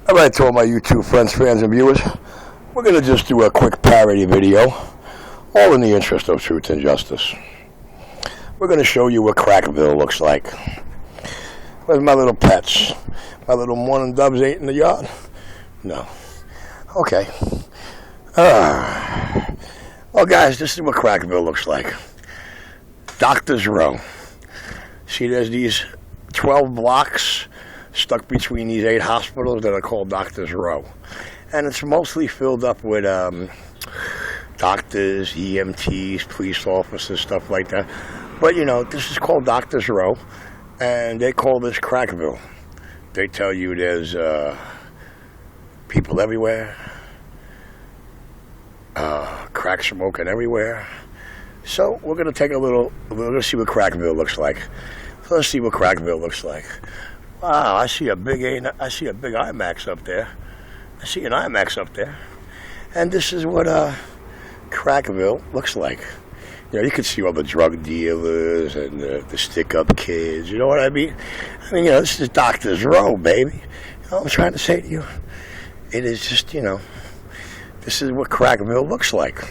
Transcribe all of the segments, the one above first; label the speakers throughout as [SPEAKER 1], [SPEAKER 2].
[SPEAKER 1] Alright, to all my YouTube friends, fans, and viewers, we're going to just do a quick parody video, all in the interest of truth and justice. We're going to show you what CrakVille looks like. Where's my little pets? My little morning doves ain't in the yard? No. Okay. Well, guys, this is what CrakVille looks like. Doctor's Row. See, there's these 12 blocks stuck between these 8 hospitals that are called Doctor's Row. And it's mostly filled up with doctors, EMTs, police officers, stuff like that. But, you know, this is called Doctor's Row, and they call this CrakVille. They tell you there's people everywhere, crack smoking everywhere. So we're going to take we're going to see what CrakVille looks like. So let's see what CrakVille looks like. Wow, I see a big IMAX up there. I see an IMAX up there. And this is what CrakVille looks like. You know, you can see all the drug dealers and the stick-up kids. You know what I mean? I mean, you know, this is Doctor's Row, baby. You know what I'm trying to say to you? It is just, you know, this is what CrakVille looks like.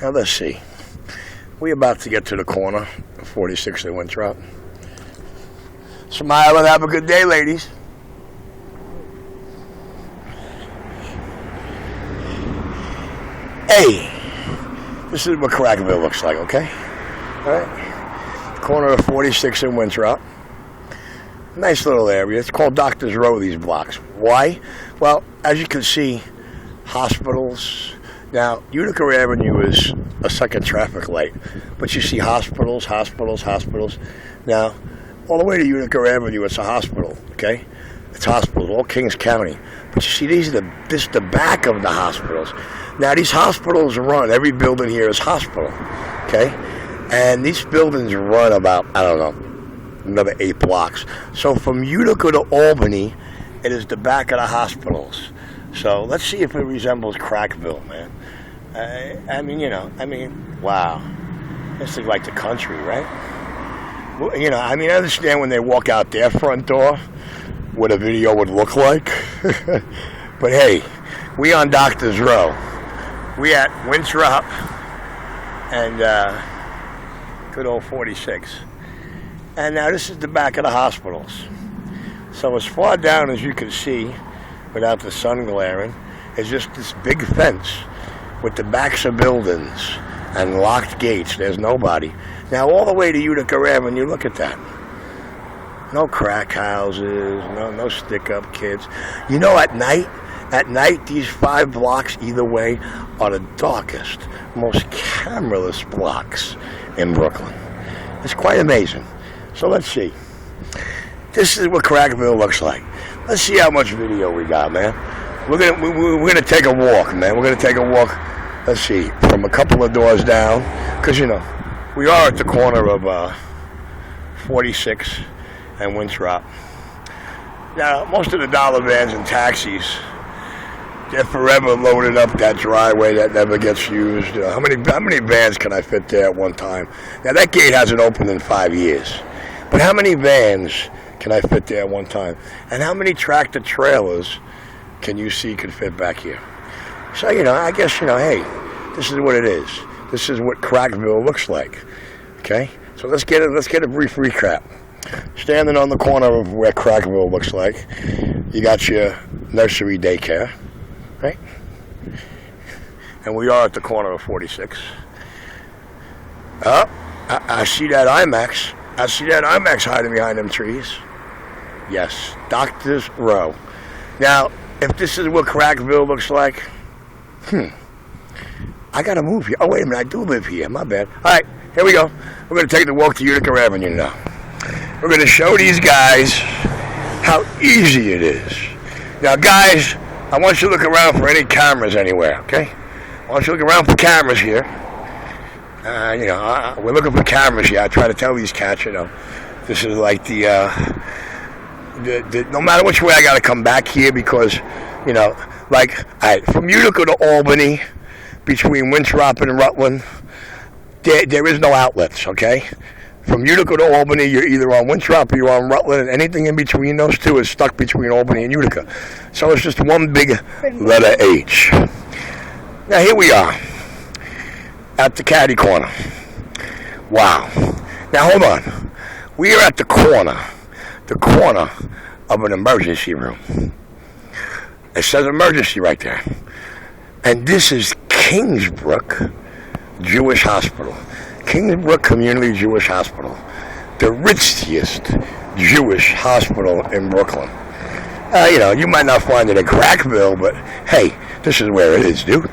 [SPEAKER 1] Now, let's see. We're about to get to the corner of 46 and Winthrop. Smile and have a good day, ladies. Hey, this is what CrakVille looks like, okay? All right. Corner of 46 and Winthrop. Nice little area. It's called Doctor's Row, these blocks. Why? Well, as you can see, hospitals. Now, Utica Avenue is a second traffic light, but you see hospitals. Now, all the way to Utica Avenue, it's a hospital, okay? It's hospitals, all Kings County. But you see, this is the back of the hospitals. Now, these hospitals run, every building here is hospital, okay? And these buildings run about, I don't know, another 8 blocks. So from Utica to Albany, it is the back of the hospitals. So let's see if it resembles CrakVille, man. I mean, you know, wow. This is like the country, right? Well, you know, I mean, I understand when they walk out their front door what a video would look like. But hey, we on Doctor's Row. We at Winthrop and good old 46. And now this is the back of the hospitals. So as far down as you can see, without the sun glaring, is just this big fence with the backs of buildings and locked gates. There's nobody. Now all the way to Utica Avenue, look at that. No crack houses, no stick-up kids. You know, at night, these 5 blocks either way are the darkest, most cameraless blocks in Brooklyn. It's quite amazing. So let's see. This is what CrakVille looks like. Let's see how much video we got, man. We're gonna take a walk, man. We're gonna take a walk. Let's see, from a couple of doors down, because you know we are at the corner of 46 and Winthrop. Now, most of the dollar vans and taxis, they're forever loaded up that driveway that never gets used. You know, how many vans can I fit there at one time? Now that gate hasn't opened in 5 years, but how many vans can I fit there at one time? And how many tractor trailers can you see can fit back here? So, you know, I guess, you know, hey, this is what it is. This is what CrakVille looks like. Okay? So let's get a brief recap. Standing on the corner of where CrakVille looks like, you got your nursery daycare, right? And we are at the corner of 46. I see that IMAX. I see that IMAX hiding behind them trees. Yes, Doctor's Row. Now, if this is what CrakVille looks like, I gotta move here. Oh, wait a minute, I do live here. My bad. All right, here we go. We're gonna take the walk to Utica Avenue now. We're gonna show these guys how easy it is. Now, guys, I want you to look around for any cameras anywhere, okay? I want you to look around for cameras here. You know, we're looking for cameras here. I try to tell these cats, you know, this is like no matter which way I got to come back here because, you know, like, from Utica to Albany, between Winthrop and Rutland, there is no outlets, okay? From Utica to Albany, you're either on Winthrop or you're on Rutland, and anything in between those two is stuck between Albany and Utica. So it's just one big letter H. Now here we are at the caddy corner. Wow. Now hold on. We are at the corner of an emergency room. It says emergency right there. And this is Kingsbrook Jewish Hospital. Kingsbrook Community Jewish Hospital. The richest Jewish hospital in Brooklyn. You might not find it in CrakVille, but hey, this is where it is, dude.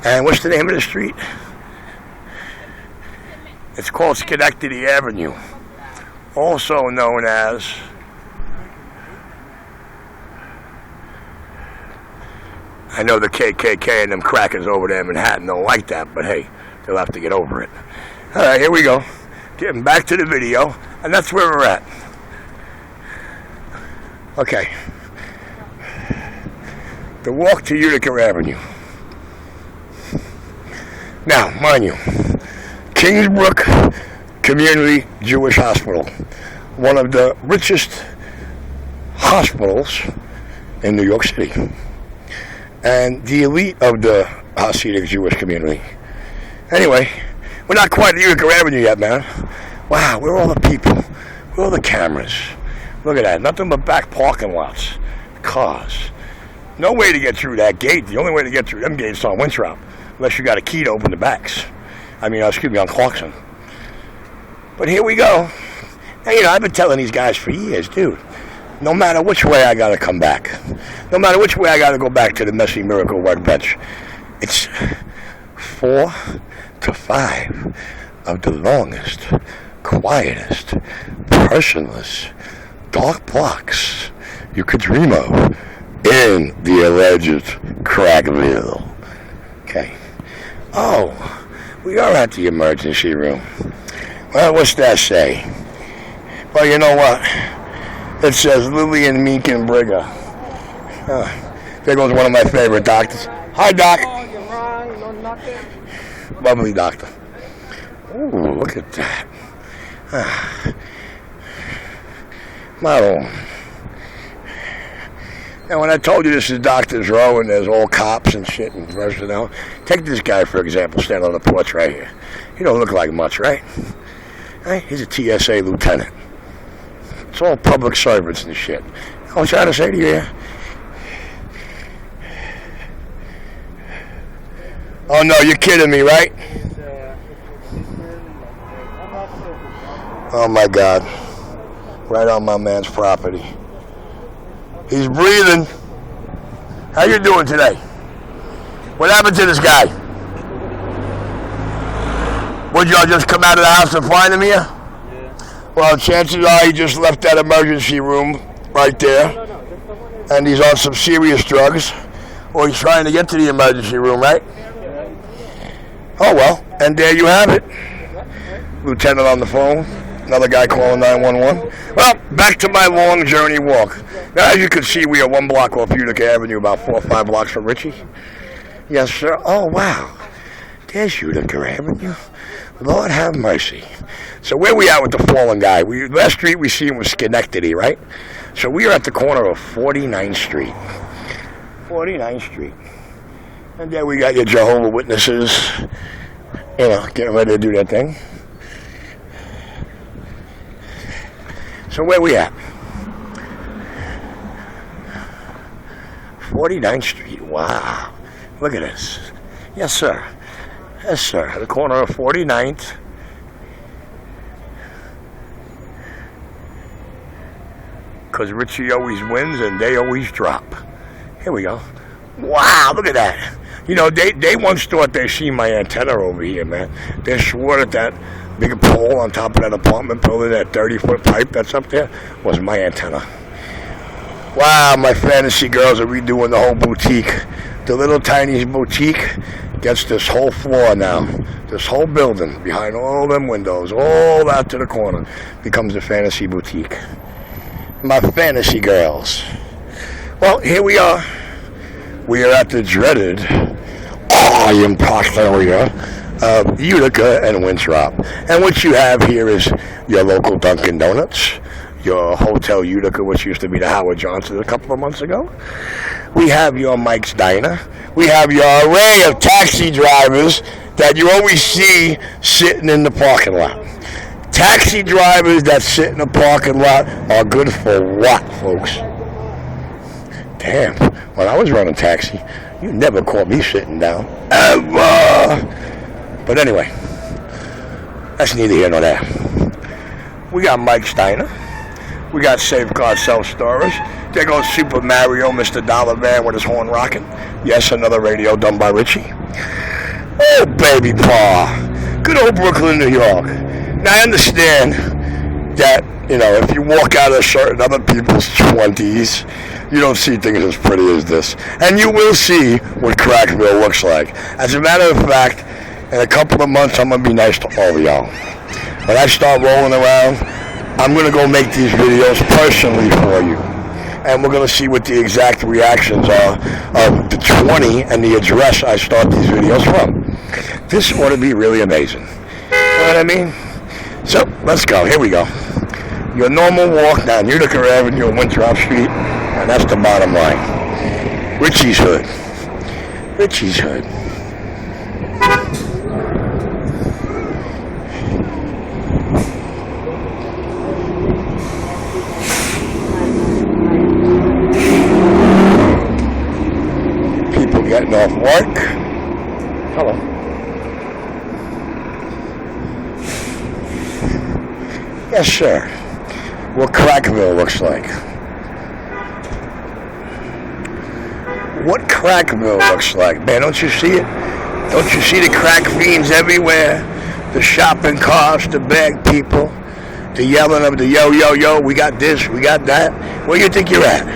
[SPEAKER 1] And what's the name of the street? It's called Schenectady Avenue. Also known as I know the KKK and them crackers over there in Manhattan don't like that, but hey, they'll have to get over it. All right, here we go. Getting back to the video, and that's where we're at. Okay. The walk to Utica Avenue. Now, mind you, Kingsbrook Community Jewish Hospital, one of the richest hospitals in New York City, and the elite of the Hasidic Jewish community. Anyway, we're not quite at Utica Avenue yet, man. Wow, where are all the people? Where are all the cameras? Look at that, nothing but back parking lots, cars. No way to get through that gate. The only way to get through them gates is on Winthrop, unless you got a key to open the backs. On Clarkson. But here we go. Now, I've been telling these guys for years, dude, no matter which way I got to come back, no matter which way I got to go back to the Messy Miracle workbench, it's 4 to 5 of the longest, quietest, personless, dark blocks you could dream of in the alleged CrakVille. Okay. Oh, we are at the emergency room. Well, what's that say? Well, you know what? It says Lillian Meekin Brigger. There goes one of my favorite doctors. Hi, Doc. Lovely doctor. Ooh, look at that. Model. And when I told you this is Doctor's Row and there's all cops and shit and personnel, take this guy, for example, standing on the porch right here. He don't look like much, right? He's a TSA lieutenant. It's all public servants and shit. I'm trying to say to you here. Oh, no, you're kidding me, right? Oh, my God. Right on my man's property. He's breathing. How you doing today? What happened to this guy? Would y'all just come out of the house and find him here? Yeah. Well, chances are he just left that emergency room right there. And he's on some serious drugs. Or he's trying to get to the emergency room, right? Oh, well. And there you have it. Lieutenant on the phone. Another guy calling 911. Well, back to my long journey walk. Now, as you can see, we are 1 block off Utica Avenue, about 4 or 5 blocks from Ritchie. Yes, sir. Oh, wow. There's Utica Avenue. Lord have mercy. So where we at with the fallen guy? Last street we seen was Schenectady, right? So we are at the corner of 49th Street. 49th Street. And there we got your Jehovah's Witnesses, getting ready to do their thing. So where we at? 49th Street. Wow. Look at this. Yes, sir. Yes, sir. The corner of 49th. Because Richie always wins and they always drop. Here we go. Wow, look at that. They once thought they seen my antenna over here, man. They swore that big pole on top of that apartment building, that 30-foot pipe that's up there, was my antenna. Wow, my fantasy girls are redoing the whole boutique. The little tiny boutique gets this whole floor now. This whole building, behind all them windows, all out to the corner, becomes a fantasy boutique. My fantasy girls. Well, here we are. We are at the dreaded Iron Park area of Utica and Winthrop. And what you have here is your local Dunkin' Donuts, your Hotel Utica, which used to be the Howard Johnson a couple of months ago. We have your Mike's Diner. We have your array of taxi drivers that you always see sitting in the parking lot. Taxi drivers that sit in the parking lot are good for what, folks? Damn, when I was running taxi, you never caught me sitting down, ever. But anyway, that's neither here nor there. We got Mike's Diner. We got Safeguard Self-Storage. There goes Super Mario, Mr. Dollar Man with his horn rocking. Yes, another radio done by Richie. Oh, baby paw. Good old Brooklyn, New York. Now, I understand that, if you walk out of certain other people's 20s, you don't see things as pretty as this. And you will see what CrakVille looks like. As a matter of fact, in a couple of months, I'm going to be nice to all of y'all. When I start rolling around, I'm going to go make these videos personally for you. And we're going to see what the exact reactions are of the 20 and the address I start these videos from. This ought to be really amazing. You know what I mean? So, let's go. Here we go. Your normal walk down Utica Avenue and Winthrop Street, and that's the bottom line. Richie's Hood. Richie's Hood. People getting off work. Hello. Yes, sir. What CrakVille looks like. What CrakVille looks like. Man, don't you see it? Don't you see the crack fiends everywhere? The shopping carts, the bag people, the yelling of the yo, yo, yo, we got this, we got that. Where do you think you're at?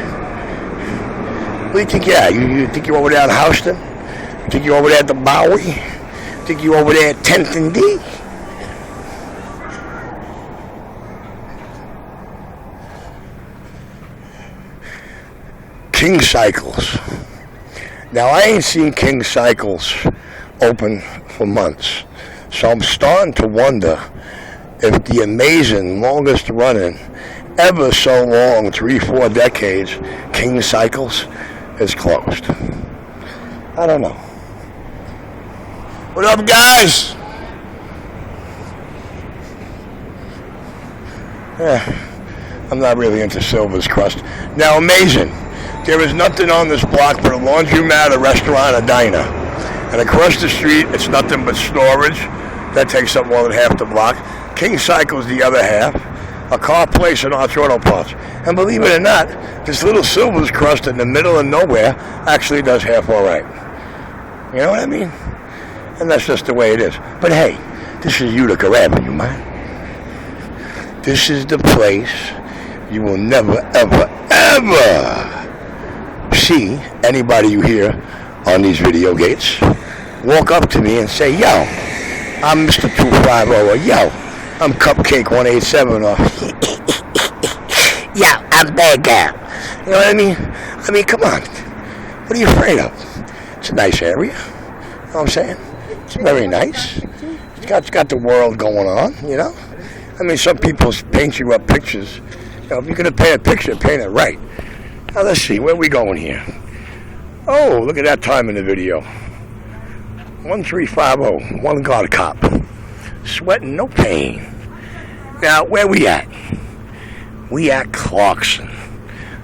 [SPEAKER 1] Where do you think you're at? You think you're over there in Houston? You think you're over there at the Bowery? You think you're over there at 10th and D? King Cycles. Now, I ain't seen King Cycles open for months, so I'm starting to wonder if the amazing, longest running, ever so long, 3-4 decades, King Cycles is closed. I don't know. What up, guys? I'm not really into Silver's Crust. Now, amazing. There is nothing on this block but a laundromat, a restaurant, a diner. And across the street, it's nothing but storage. That takes up more than half the block. King Cycle's the other half. A car place and Arch Auto Parts. And believe it or not, this little Silver's Crust in the middle of nowhere actually does half all right. You know what I mean? And that's just the way it is. But hey, this is Utica Avenue, man. This is the place you will never, ever, ever see anybody you hear on these video gates walk up to me and say, yo, I'm Mr. 250, or yo, I'm Cupcake 187, or yo, I'm Bad Gal. You know what I mean? I mean, come on. What are you afraid of? It's a nice area. You know what I'm saying? It's very nice. It's got the world going on, you know? I mean, some people paint you up pictures. You know, if you're going to paint a picture, paint it right. Now, let's see. Where are we going here? Oh, look at that time in the video. 1350. One guard cop. Sweating, no pain. Now, where we at? We at Clarkson.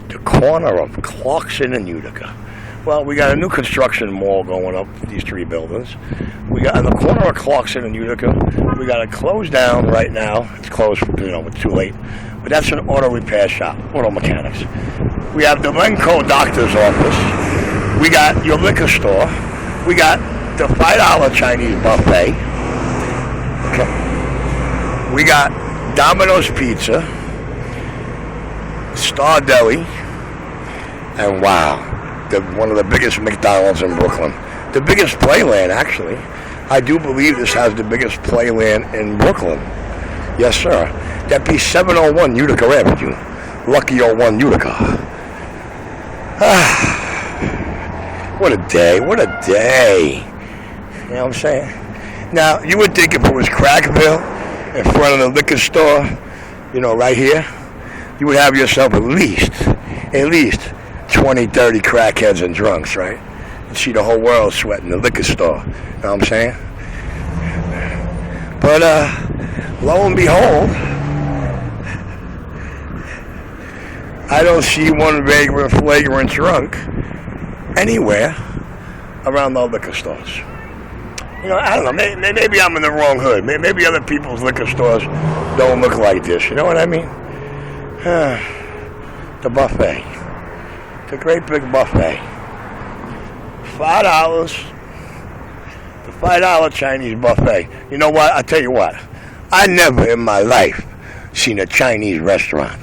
[SPEAKER 1] The corner of Clarkson and Utica. Well, we got a new construction mall going up, these three buildings. We got on the corner of Clarkson and Utica. We got it closed down right now. It's closed, it's too late. But that's an auto repair shop, auto mechanics. We have the Lenco doctor's office. We got your liquor store. We got the $5 Chinese buffet. Okay. We got Domino's Pizza, Star Deli, and wow, one of the biggest McDonald's in Brooklyn. The biggest Playland, actually. I do believe this has the biggest Playland in Brooklyn. Yes, sir. That'd be 701 Utica Avenue. Lucky 01 Utica. What a day. What a day. You know what I'm saying? Now, you would think if it was CrakVille in front of the liquor store, right here, you would have yourself at least 20, 30 crackheads and drunks, right? And see the whole world sweating the liquor store. You know what I'm saying? But lo and behold, I don't see one vagrant, flagrant drunk anywhere around the liquor stores. I don't know. Maybe I'm in the wrong hood. Maybe other people's liquor stores don't look like this. You know what I mean? The buffet. The great big buffet. $5. The $5 Chinese buffet. You know what? I tell you what. I never in my life seen a Chinese restaurant.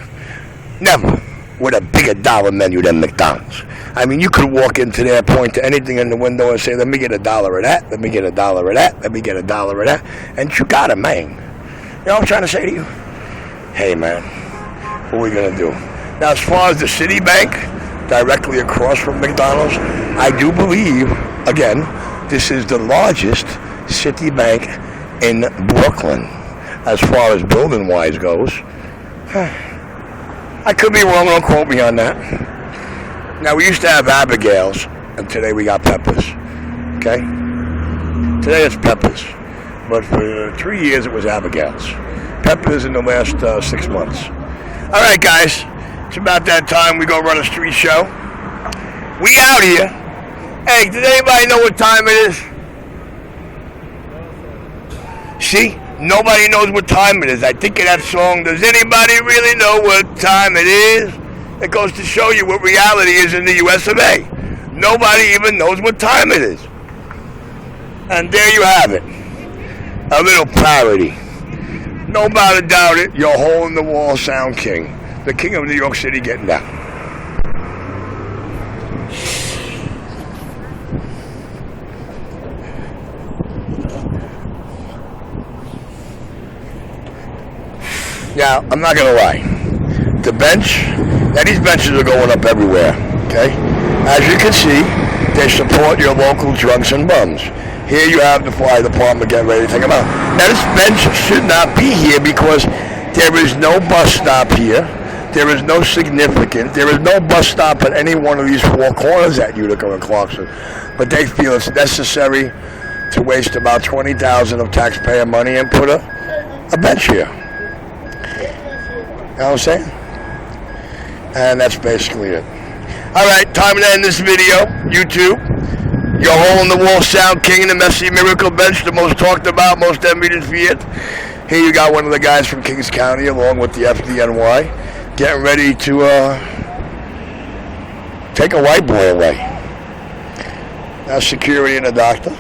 [SPEAKER 1] Never. With a bigger dollar menu than McDonald's. I mean, you could walk into there, point to anything in the window and say, let me get $1 of that, let me get $1 of that, let me get $1 of that. And you got it, man. You know what I'm trying to say to you? Hey, man, what are we going to do? Now, as far as the Citibank, directly across from McDonald's, I do believe, again, this is the largest Citibank in Brooklyn, as far as building-wise goes. I could be wrong, don't quote me on that. Now, we used to have Abigail's, and today we got Peppers. Okay? Today it's Peppers. But for 3 years it was Abigail's. Peppers in the last 6 months. All right, guys. It's about that time we go run a street show. We out here. Hey, does anybody know what time it is? See? Nobody knows what time it is. I think of that song, does anybody really know what time it is? It goes to show you what reality is in the US of A. Nobody even knows what time it is. And there you have it. A little parody. Nobody doubt it. Your hole-in-the-wall sound king. The king of New York City getting down. Now, I'm not going to lie. The bench, now these benches are going up everywhere, okay? As you can see, they support your local drunks and bums. Here you have the fire department getting ready to take them out. Now, this bench should not be here because there is no bus stop here. There is no significant. There is no bus stop at any one of these four corners at Utica and Clarkson. But they feel it's necessary to waste about $20,000 of taxpayer money and put a bench here. You know what I'm saying? And that's basically it. All right, time to end this video. YouTube, your hole-in-the-wall sound king and the messy miracle bench, the most talked about, most envied and feared. Here you got one of the guys from Kings County along with the FDNY getting ready to take a white boy away. Now security and a doctor.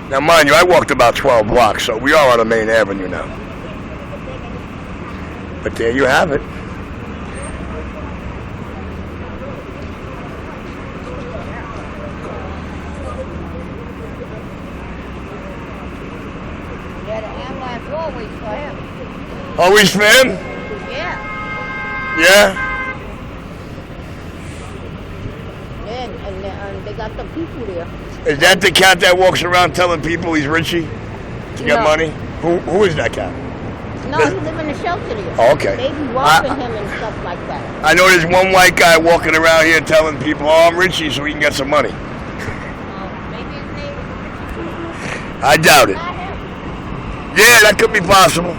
[SPEAKER 1] Now, mind you, I walked about 12 blocks, so we are on the main avenue now. But there you have it.
[SPEAKER 2] Yeah, the ambulance always for him.
[SPEAKER 1] Always for him?
[SPEAKER 2] Yeah.
[SPEAKER 1] Yeah?
[SPEAKER 2] And they got some people there.
[SPEAKER 1] Is that the cat that walks around telling people he's Richie to get money? Who is that cat?
[SPEAKER 2] No, he live in the shelter there.
[SPEAKER 1] Oh, okay.
[SPEAKER 2] They be robbing him and stuff like that.
[SPEAKER 1] I know there's one white guy walking around here telling people, oh, I'm Richie, so he can get some money.
[SPEAKER 2] Maybe his name is Richie.
[SPEAKER 1] I doubt it.
[SPEAKER 2] Not him.
[SPEAKER 1] Yeah, that could be possible.